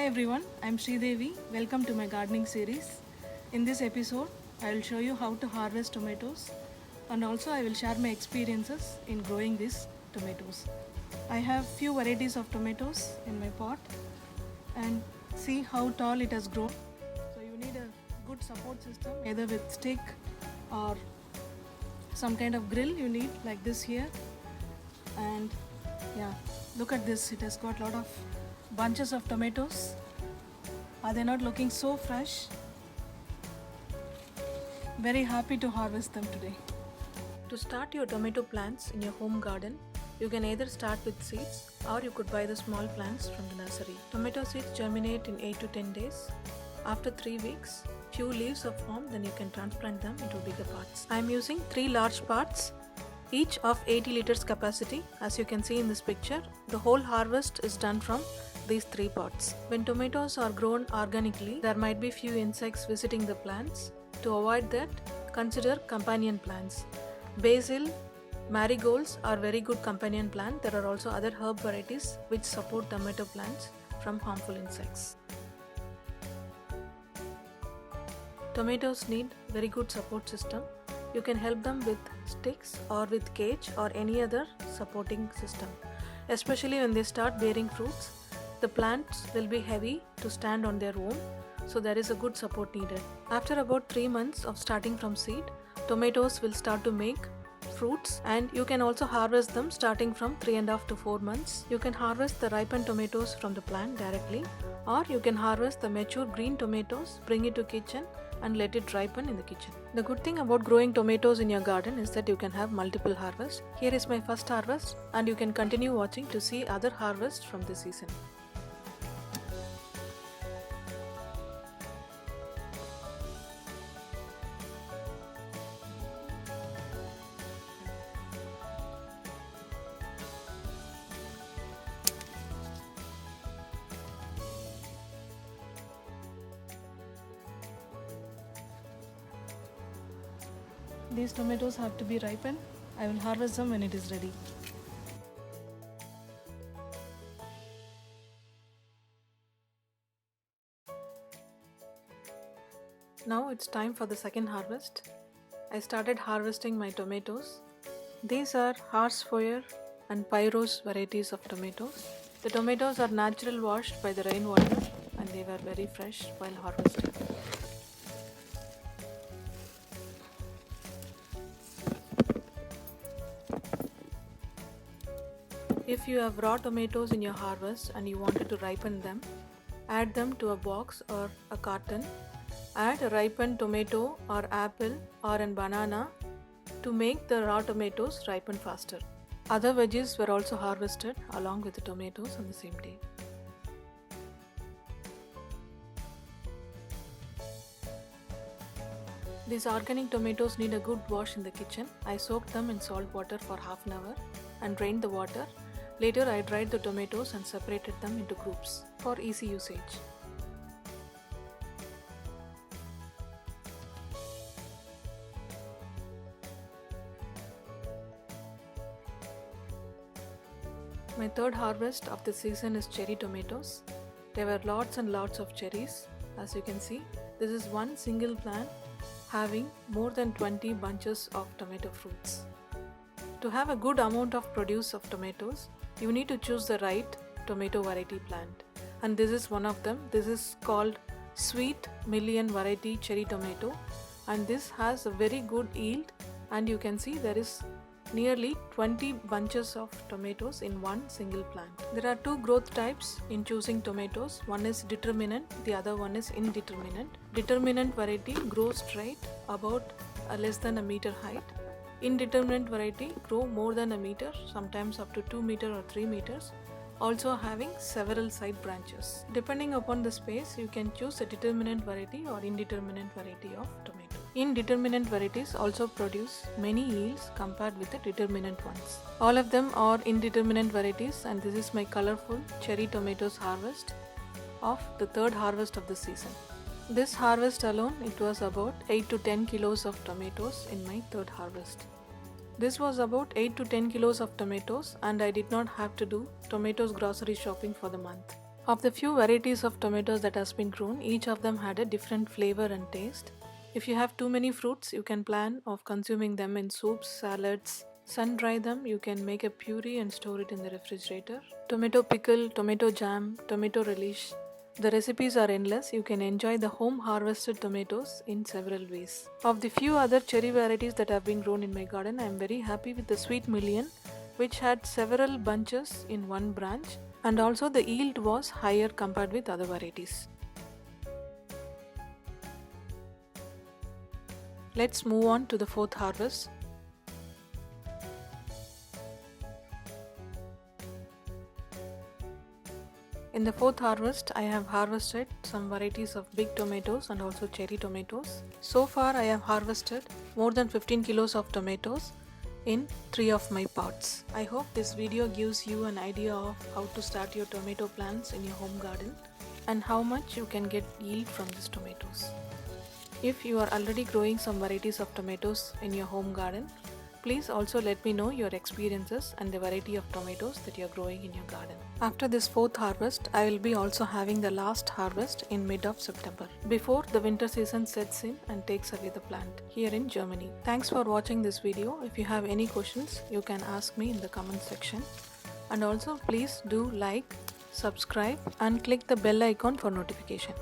Hi everyone, I'm Sridevi. Welcome to my gardening series. In this episode, I will show you how to harvest tomatoes and also I will share my experiences in growing these tomatoes. I have few varieties of tomatoes in my pot and see how tall it has grown. So you need a good support system either with stick or some kind of grill you need like this here. And yeah, look at this, it has got a lot of bunches of tomatoes. Are they not looking so fresh? Very happy to harvest them today. To start your tomato plants in your home garden, you can either start with seeds or you could buy the small plants from the nursery. Tomato seeds germinate in 8 to 10 days. After 3 weeks, few leaves are formed, then you can transplant them into bigger pots. I am using 3 large pots, each of 80 liters capacity. As you can see in this picture, the whole harvest is done from these 3 pots. When tomatoes are grown organically, there might be few insects visiting the plants. To avoid that, consider companion plants. Basil, marigolds are very good companion plant. There are also other herb varieties which support tomato plants from harmful insects. Tomatoes need very good support system. You can help them with sticks or with cage or any other supporting system. Especially when they start bearing fruits, the plants will be heavy to stand on their own, so there is a good support needed. After about 3 months of starting from seed, tomatoes will start to make fruits and you can also harvest them starting from 3.5 to 4 months. You can harvest the ripened tomatoes from the plant directly, or you can harvest the mature green tomatoes, bring it to kitchen and let it ripen in the kitchen. The good thing about growing tomatoes in your garden is that you can have multiple harvests. Here is my first harvest and you can continue watching to see other harvests from this season. These tomatoes have to be ripened. I will harvest them when it is ready. Now it's time for the second harvest. I started harvesting my tomatoes. These are Horsefoyer and Pyros varieties of tomatoes. The tomatoes are natural washed by the rainwater and they were very fresh while harvesting. If you have raw tomatoes in your harvest and you wanted to ripen them, add them to a box or a carton. Add a ripened tomato or apple or a banana to make the raw tomatoes ripen faster. Other veggies were also harvested along with the tomatoes on the same day. These organic tomatoes need a good wash in the kitchen. I soaked them in salt water for half an hour and drained the water. Later I dried the tomatoes and separated them into groups for easy usage. My third harvest of the season is cherry tomatoes. There were lots and lots of cherries. As you can see, this is one single plant having more than 20 bunches of tomato fruits. To have a good amount of produce of tomatoes, you need to choose the right tomato variety plant. And this is one of them. This is called Sweet Million Variety Cherry Tomato. And this has a very good yield. And you can see there is nearly 20 bunches of tomatoes in one single plant. There are 2 growth types in choosing tomatoes. One is determinate, the other one is indeterminate. Determinate variety grows straight about less than a meter height. Indeterminate variety grow more than a meter, sometimes up to 2 meters or 3 meters, also having several side branches. Depending upon the space, you can choose a determinate variety or indeterminate variety of tomato. Indeterminate varieties also produce many yields compared with the determinate ones. All of them are indeterminate varieties, and this is my colorful cherry tomatoes harvest of the third harvest of the season. This harvest alone, it was about 8 to 10 kilos of tomatoes in my third harvest. This was about 8 to 10 kilos of tomatoes and I did not have to do tomatoes grocery shopping for the month. Of the few varieties of tomatoes that has been grown, each of them had a different flavor and taste. If you have too many fruits, you can plan of consuming them in soups, salads. Sun dry them, you can make a puree and store it in the refrigerator. Tomato pickle, tomato jam, tomato relish. The recipes are endless. You can enjoy the home harvested tomatoes in several ways. Of the few other cherry varieties that have been grown in my garden, I am very happy with the Sweet Million, which had several bunches in one branch, and also the yield was higher compared with other varieties. Let's move on to the fourth harvest. In the fourth harvest, I have harvested some varieties of big tomatoes and also cherry tomatoes. So far, I have harvested more than 15 kilos of tomatoes in 3 of my pots. I hope this video gives you an idea of how to start your tomato plants in your home garden and how much you can get yield from these tomatoes. If you are already growing some varieties of tomatoes in your home garden, please also let me know your experiences and the variety of tomatoes that you are growing in your garden. After this fourth harvest, I will be also having the last harvest in mid of September, before the winter season sets in and takes away the plant here in Germany. Thanks for watching this video. If you have any questions, you can ask me in the comment section. And also please do like, subscribe and click the bell icon for notification.